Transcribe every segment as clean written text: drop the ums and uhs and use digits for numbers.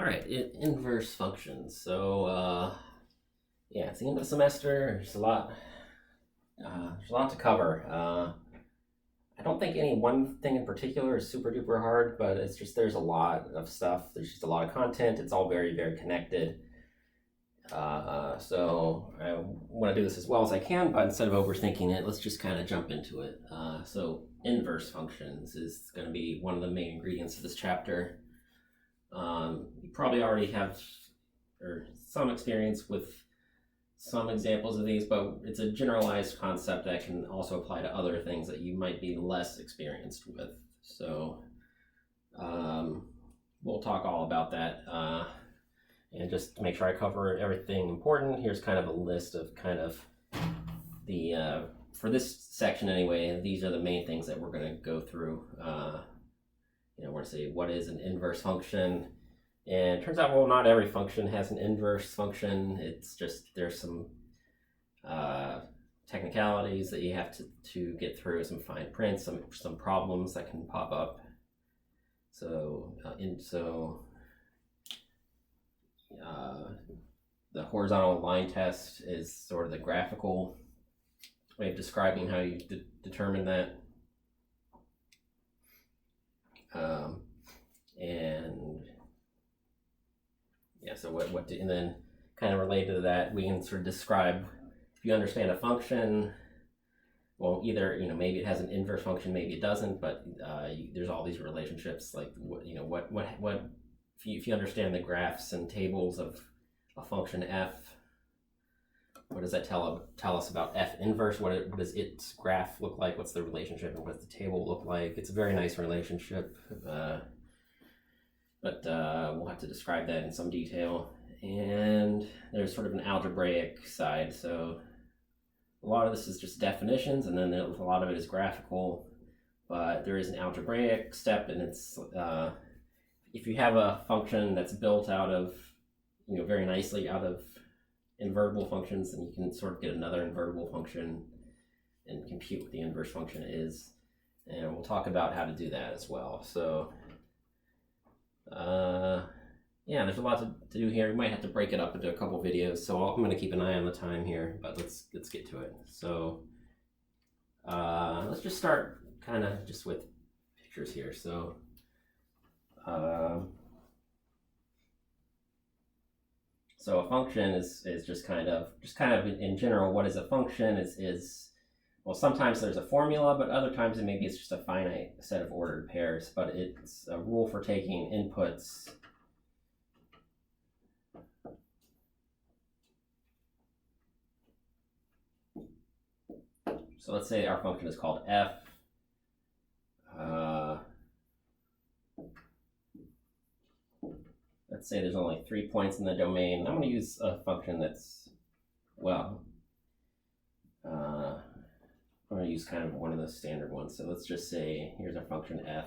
right, inverse functions. So, yeah, it's the end of the semester. There's a lot to cover. I don't think any one thing in particular is super duper hard, but it's just there's a lot of stuff. There's just a lot of content. It's all very, very connected. So I want to do this as well as I can, but instead of overthinking it, let's just kind of jump into it. So inverse functions is going to be one of the main ingredients of this chapter. You probably already have some experience with some examples of these, but it's a generalized concept that can also apply to other things that you might be less experienced with. So we'll talk all about that. And just to make sure I cover everything important, here's kind of a list of kind of the, for this section anyway, these are the main things that we're going to go through. We're going to say what is an inverse function. And it turns out, well, not every function has an inverse function. It's just there's some technicalities that you have to get through, some fine print, some problems that can pop up. So the horizontal line test is sort of the graphical way of describing how you determine that. And then kind of related to that, we can sort of describe, if you understand a function, well, either, maybe it has an inverse function, maybe it doesn't, but there's all these relationships, like, if you understand the graphs and tables of a function f, what does that tell us about f inverse? What does its graph look like? What's the relationship, and what does the table look like? It's a very nice relationship, but we'll have to describe that in some detail. And there's sort of an algebraic side. So a lot of this is just definitions, and then a lot of it is graphical, but there is an algebraic step, and it's if you have a function that's built out of, very nicely out of invertible functions, then you can sort of get another invertible function and compute what the inverse function is. And we'll talk about how to do that as well. So, yeah, there's a lot to do here. We might have to break it up into a couple videos, so I'm going to keep an eye on the time here, but let's get to it. So, let's just start kind of just with pictures here. So, so a function is just kind of in general, what is a function is well, sometimes there's a formula, but other times maybe it's just a finite set of ordered pairs, but it's a rule for taking inputs So let's say our function is called f. Let's say there's only 3 points in the domain. I'm going to use a function that's, well, I'm going to use kind of one of the standard ones. So let's just say here's our function f.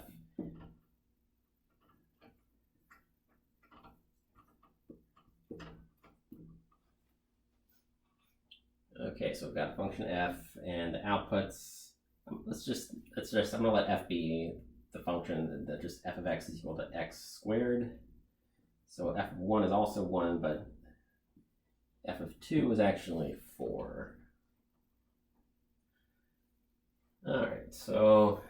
Okay, so we've got a function f, and the outputs, I'm gonna let f be the function that just f of x is equal to x squared. So f of 1 is also 1, but f of 2 is actually 4. All right, so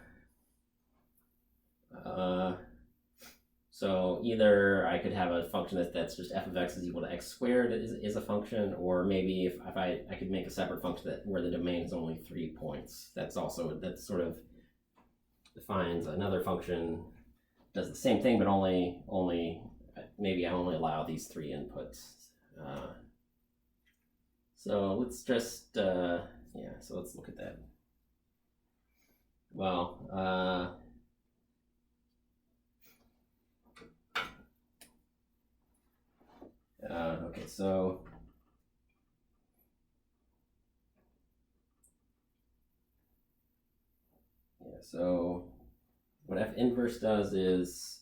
either I could have a function that's just f of x is equal to x squared is a function, or maybe if I could make a separate function where the domain is only 3 points. That sort of defines another function, does the same thing, but only maybe I only allow these 3 inputs. So let's just so let's look at that. Well, okay, so so what f inverse does is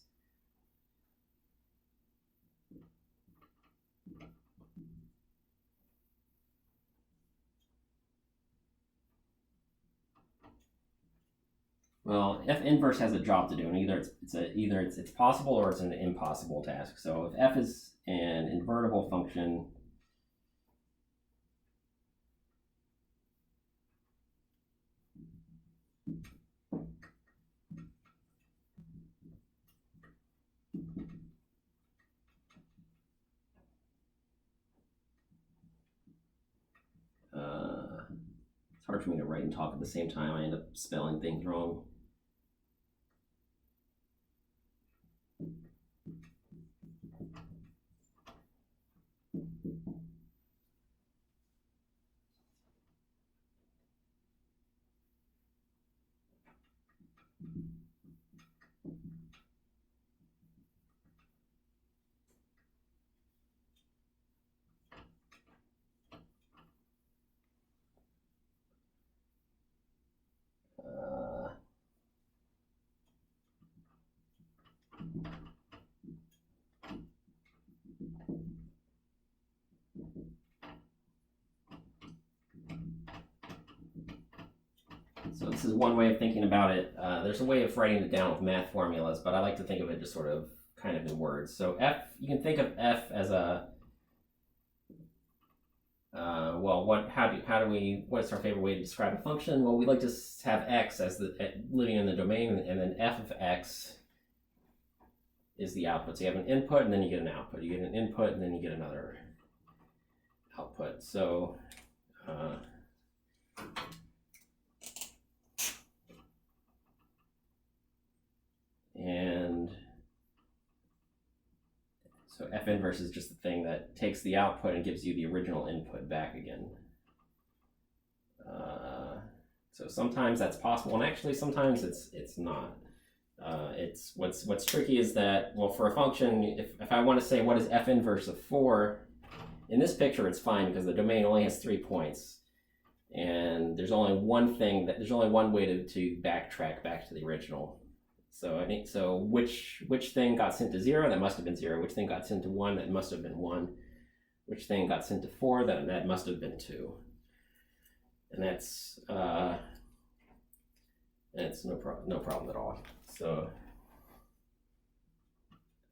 Well, f inverse has a job to do, and either it's possible or it's an impossible task. So if f is an invertible function, it's hard for me to write and talk at the same time. I end up spelling things wrong. So this is one way of thinking about it. There's a way of writing it down with math formulas, but I like to think of it just sort of kind of in words. So f, you can think of f as a well, what's our favorite way to describe a function? Well, we like to have x as living in the domain, and then f of x is the output. So you have an input, and then you get an output. You get an input, and then you get another output. So and so f inverse is just the thing that takes the output and gives you the original input back again. So sometimes that's possible, and actually sometimes it's not. It's what's tricky is that, well, for a function, if I want to say what is f inverse of 4, in this picture it's fine because the domain only has 3 points, and there's only one way to backtrack back to the original. So which thing got sent to 0? That must have been 0. Which thing got sent to 1? That must have been 1. Which thing got sent to 4? That must have been 2. And that's no problem at all. So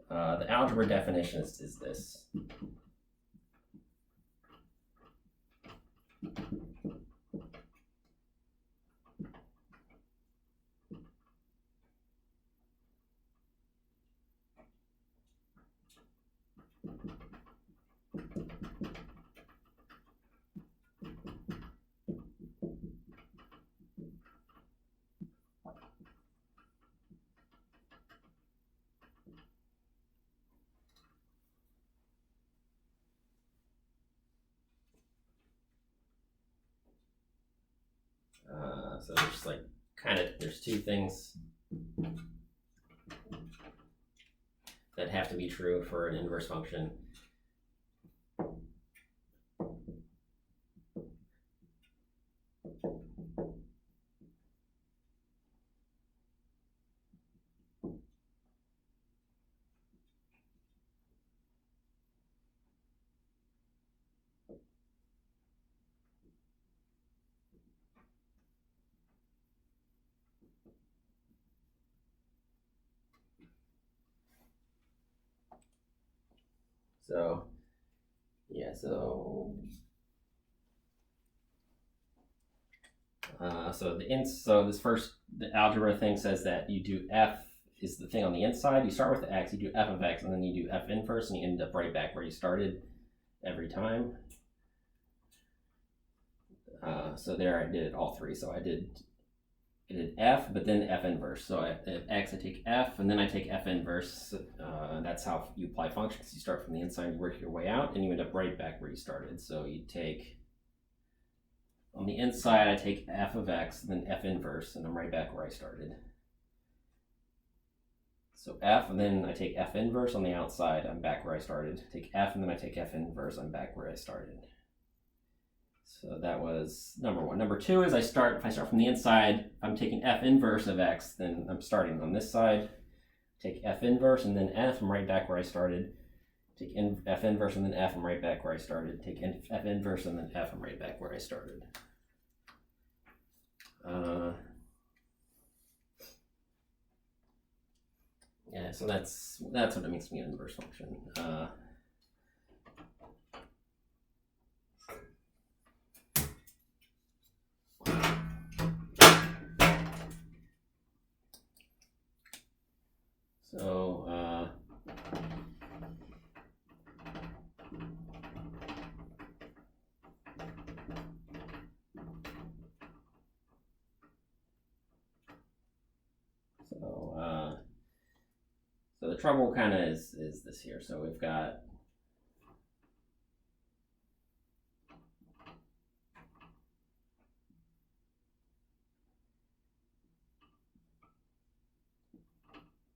the algebra definition is this. So there's there's two things that have to be true for an inverse function. The algebra thing says that you do f is the thing on the inside. You start with the x, you do f of x, and then you do f inverse, and you end up right back where you started every time. So there I did it all three. So I did f, but then f inverse. So at x I take f, and then I take f inverse. That's how you apply functions. You start from the inside, you work your way out, and you end up right back where you started. So you take, on the inside I take f of x, then f inverse, and I'm right back where I started. So f, and then I take f inverse on the outside, I'm back where I started. Take f, and then I take f inverse, I'm back where I started. So that was number one. Number two is if I start from the inside, if I'm taking f inverse of x, then I'm starting on this side. Take f inverse and then f, I'm right back where I started. Take f inverse and then f, I'm right back where I started. Take f inverse and then f, I'm right back where I started. Yeah, so that's what it means to be an inverse function. So the trouble kind of is this here. So we've got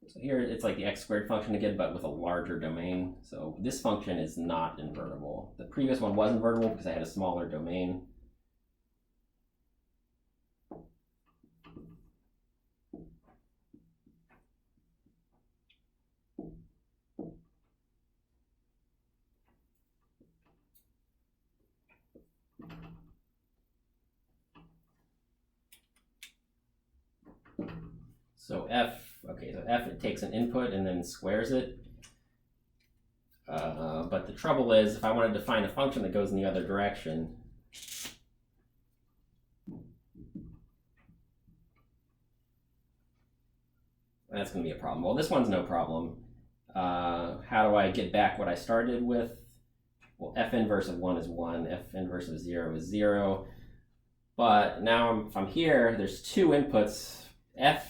so here it's like the x squared function again, but with a larger domain. So this function is not invertible. The previous one was invertible because I had a smaller domain. So f, it takes an input and then squares it. But the trouble is, if I wanted to find a function that goes in the other direction, that's going to be a problem. Well, this one's no problem. How do I get back what I started with? Well, f inverse of 1 is 1, f inverse of 0 is 0. But now if I'm here, there's two inputs.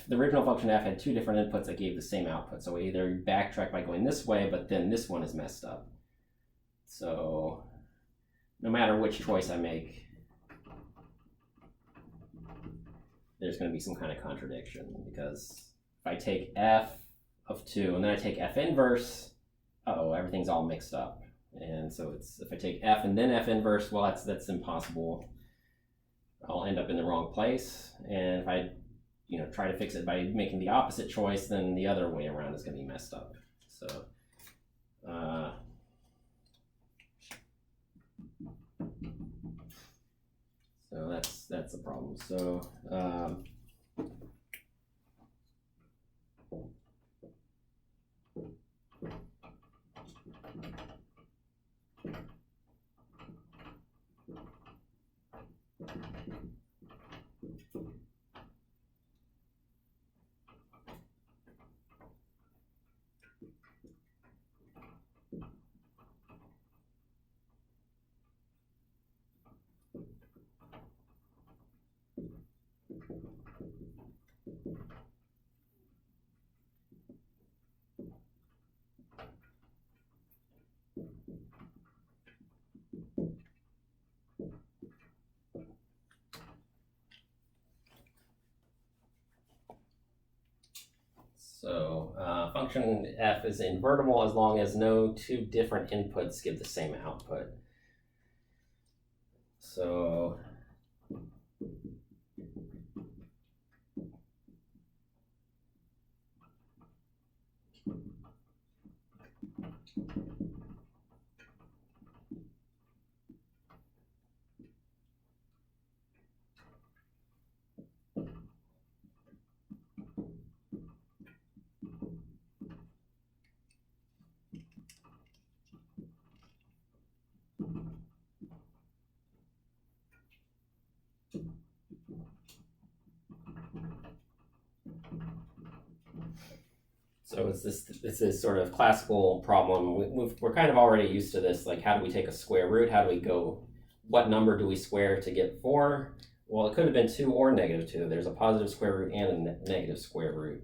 The original function f had two different inputs that gave the same output. So we either backtrack by going this way, but then this one is messed up. So no matter which choice I make, there's going to be some kind of contradiction, because if I take f of 2 and then I take f inverse, everything's all mixed up. And so if I take f and then f inverse, well, that's impossible. I'll end up in the wrong place. And if I try to fix it by making the opposite choice, then the other way around is going to be messed up. So that's the problem. So function f is invertible as long as no two different inputs give the same output. So it's this sort of classical problem. We're kind of already used to this. Like, how do we take a square root? How do we go? What number do we square to get 4? Well, it could have been 2 or -2. There's a positive square root and a negative square root.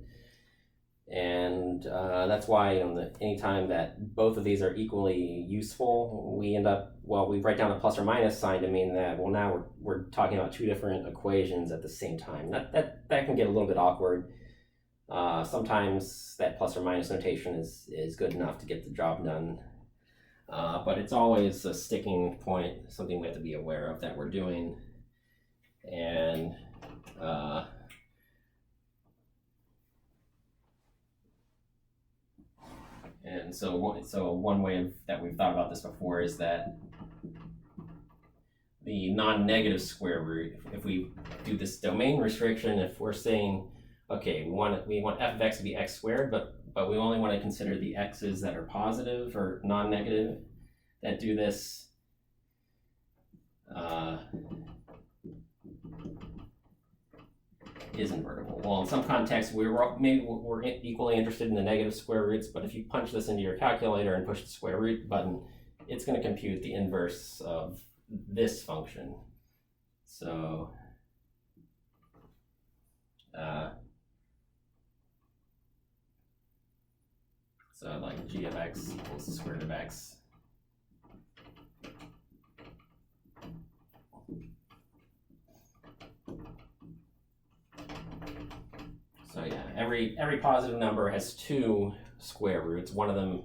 And that's why anytime that both of these are equally useful, we end up, we write down a plus or minus sign to mean that, well, now we're talking about two different equations at the same time. That can get a little bit awkward. Sometimes that plus or minus notation is good enough to get the job done. But it's always a sticking point, something we have to be aware of that we're doing. And so one way that we've thought about this before is that the non-negative square root, if we do this domain restriction, if we're saying, okay, we want f of x to be x squared, but but we only want to consider the x's that are positive or non-negative that do this is invertible. Well, in some contexts, we're equally interested in the negative square roots, but if you punch this into your calculator and push the square root button, it's going to compute the inverse of this function. So like g of x equals the square root of x. So yeah, every positive number has two square roots. One of them,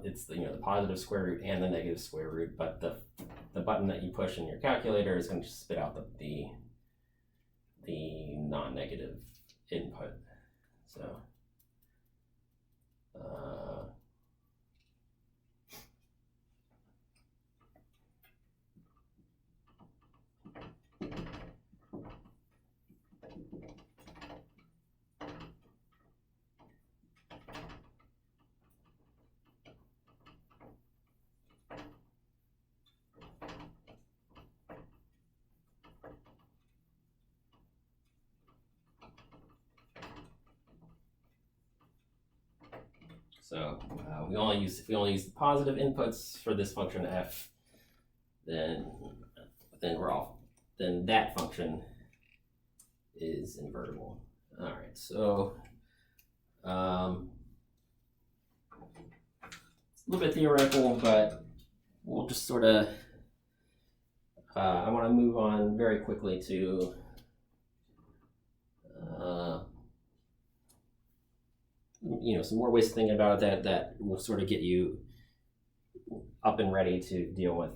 it's the positive square root and the negative square root. But the button that you push in your calculator is going to spit out the non-negative input. So. So if we only use the positive inputs for this function f, then that function is invertible. All right, so it's a little bit theoretical, but we'll just sort of. I want to move on very quickly to. Some more ways of thinking about it that will sort of get you up and ready to deal with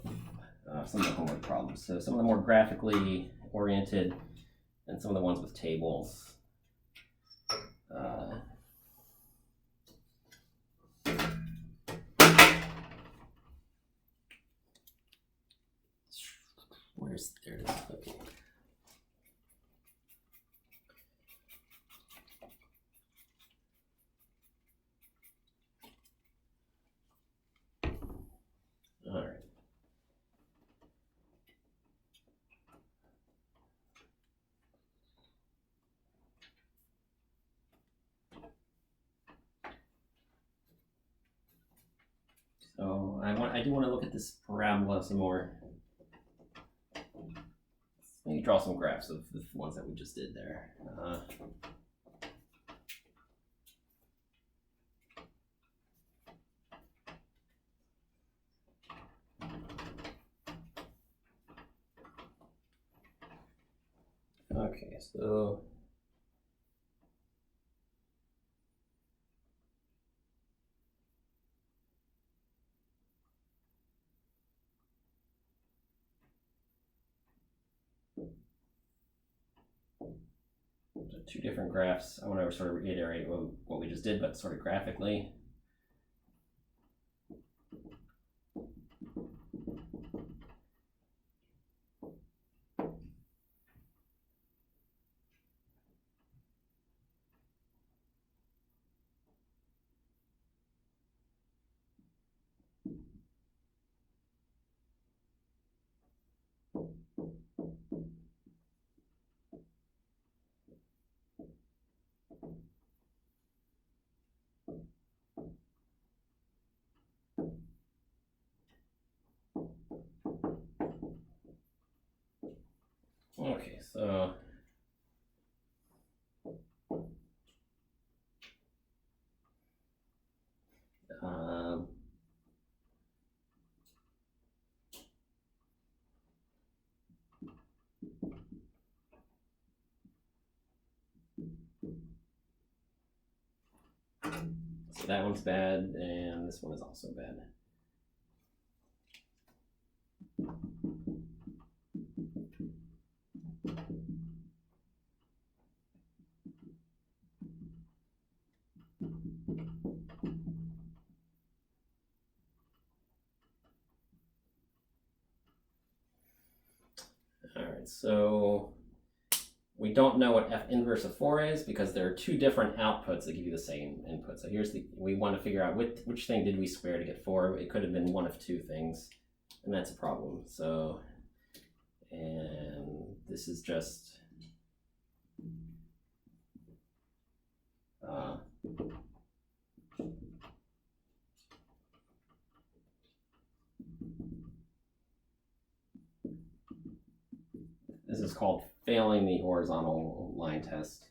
some of the homework problems. So some of the more graphically oriented and some of the ones with tables. There it is. Okay. All right. So I do want to look at this parabola some more. Let me draw some graphs of the ones that we just did there. Okay, so two different graphs. I want to sort of reiterate what we just did, but sort of graphically. Okay, so that one's bad, and this one is also bad. All right, so we don't know what f inverse of 4 is because there are two different outputs that give you the same input. So we want to figure out which thing did we square to get 4. It could have been one of two things, and that's a problem. So, and this is just this is called failing the horizontal line test.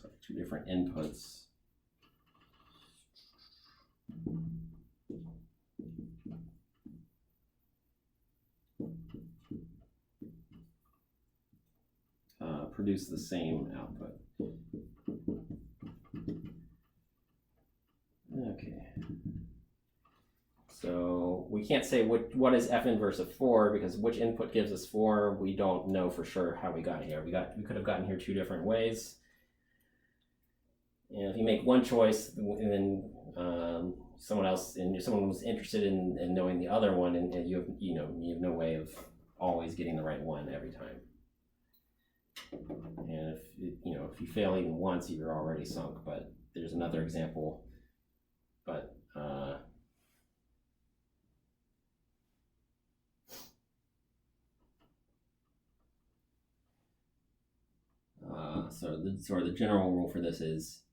So two different inputs. Produce the same output. Okay. So we can't say what is f inverse of 4 because which input gives us 4, we don't know for sure how we got here. We could have gotten here two different ways. And if you make one choice and then someone was interested in knowing the other one, and you have no way of always getting the right one every time. And if you fail even once, you're already sunk. But there's another example. But so the general rule for this is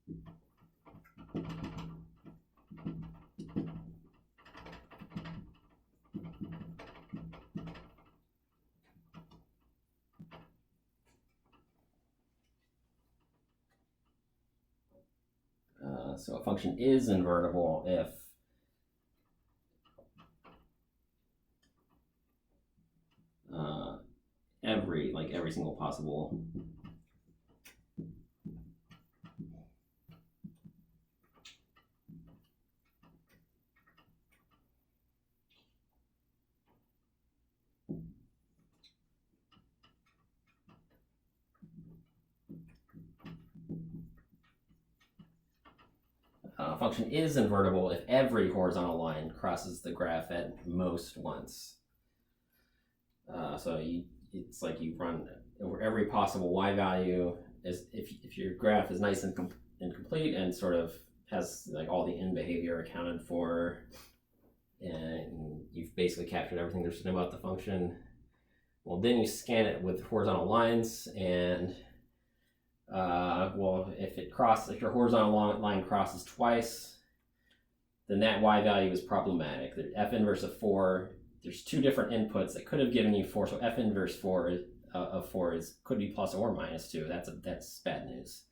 so a function is invertible if every single possible function is invertible if every horizontal line crosses the graph at most once. So it's like you run over every possible y value. If your graph is nice and complete and sort of has like all the in behavior accounted for, and you've basically captured everything there's to know about the function, well, then you scan it with horizontal lines, and if your horizontal line crosses twice, then that y value is problematic. The f inverse of 4, there's two different inputs that could have given you 4, so f inverse 4 of 4 could be plus or minus 2. That's bad news.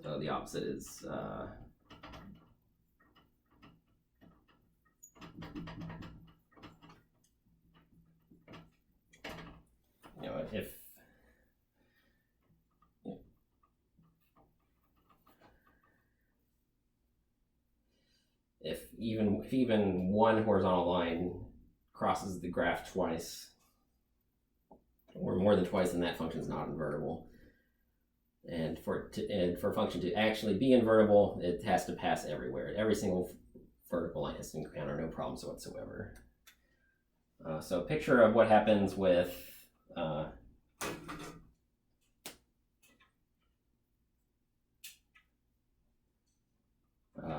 So the opposite is if even one horizontal line crosses the graph twice, or more than twice, then that function is not invertible. And for a function to actually be invertible, it has to pass everywhere. Every single vertical line has to encounter no problems whatsoever. So a picture of what happens with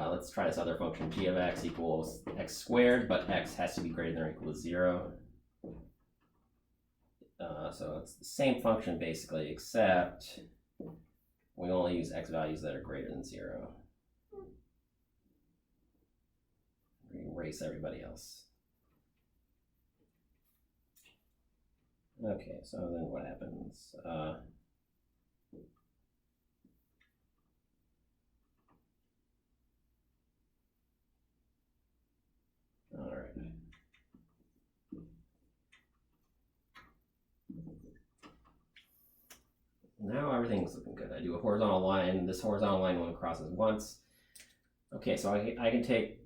let's try this other function. G of x equals x squared, but x has to be greater than or equal to 0. So it's the same function basically, except we only use x values that are greater than 0. We erase everybody else. Okay, so then what happens? All right. Now everything's looking good. I do a horizontal line. This horizontal line only crosses once. Okay, so I can take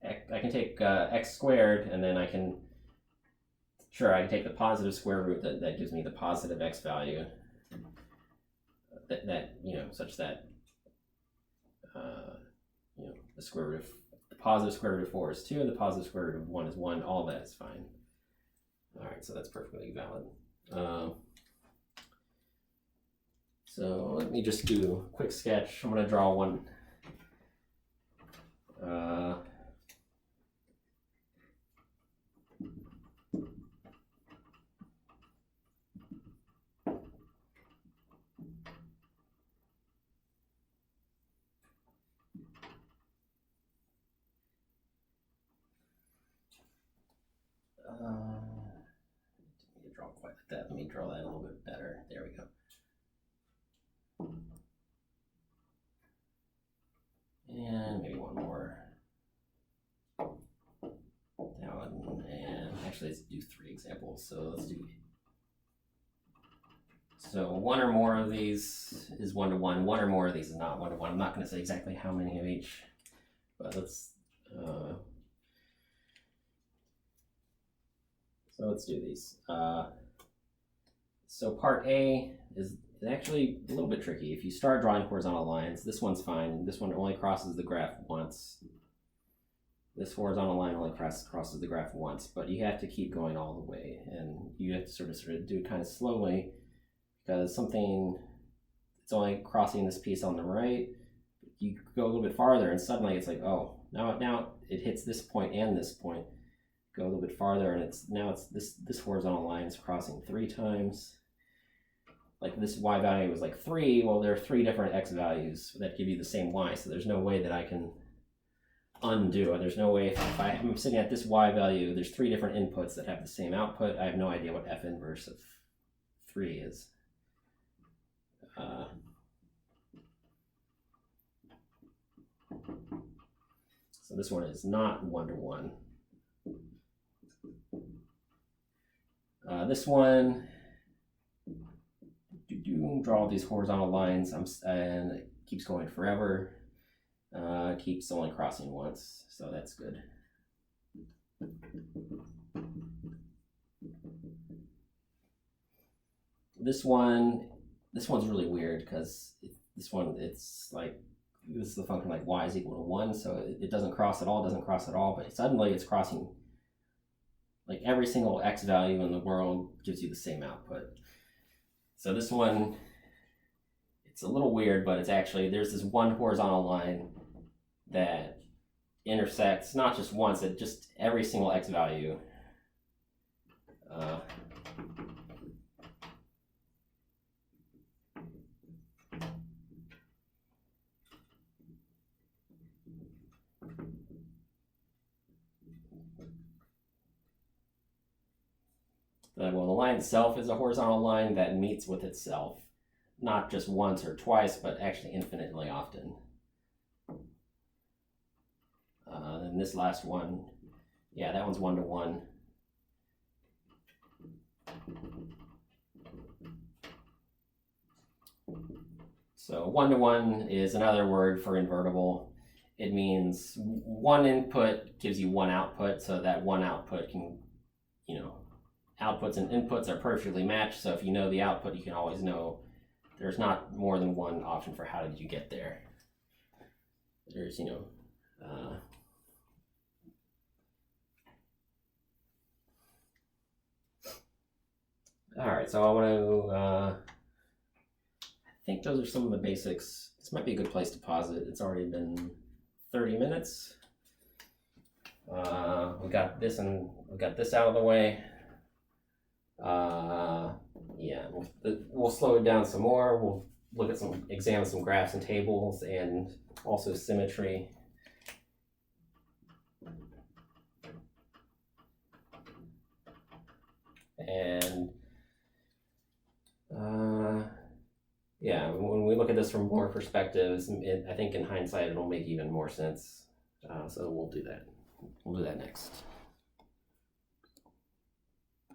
x squared, and then I can take the positive square root that gives me the positive x value. That such that the square root of the positive square root of 4 is 2, and the positive square root of 1 is 1. All that is fine. All right, so that's perfectly valid. So let me just do a quick sketch. I'm going to draw one. Didn't draw quite like that. Let me draw that a little bit better. There we go. And maybe one more. Down, and actually let's do 3 examples. So let's do. So one or more of these is 1 to 1. One or more of these is not 1 to 1. I'm not going to say exactly how many of each, but let's. So let's do these. So part A is actually a little bit tricky. If you start drawing horizontal lines, this one's fine. This one only crosses the graph once. This horizontal line only crosses the graph once, but you have to keep going all the way, and you have to sort of do it kind of slowly, because it's only crossing this piece on the right. You go a little bit farther, and suddenly it's like, oh, now it hits this point and this point. Go a little bit farther, and this horizontal line is crossing 3 times. Like this y value was like 3. Well, there are 3 different x values that give you the same y, so there's no way that I can undo it. There's no way if I'm sitting at this y value, there's 3 different inputs that have the same output. I have no idea what f inverse of 3 is. So this one is not 1 to 1. This one, draw these horizontal lines, and it keeps going forever. Keeps only crossing once, so that's good. This one's really weird, because it's like, this is the function like y is equal to 1, so it doesn't cross at all, but suddenly it's crossing. Like every single x value in the world gives you the same output. So this one, it's a little weird, but it's actually, there's this one horizontal line that intersects not just once, it just every single x value. Well, the line itself is a horizontal line that meets with itself, not just once or twice, but actually infinitely often. And this last one, yeah, that one's 1 to 1. So 1 to 1 is another word for invertible. It means one input gives you one output, so that one output can, outputs and inputs are perfectly matched, so if you know the output, you can always know there's not more than one option for how did you get there. There's, all right, so I want to, I think those are some of the basics. This might be a good place to pause it. It's already been 30 minutes. We got this out of the way. Yeah, we'll slow it down some more. We'll look at examine some graphs and tables, and also symmetry. And yeah, when we look at this from more perspectives, I think in hindsight it'll make even more sense. So we'll do that. We'll do that next.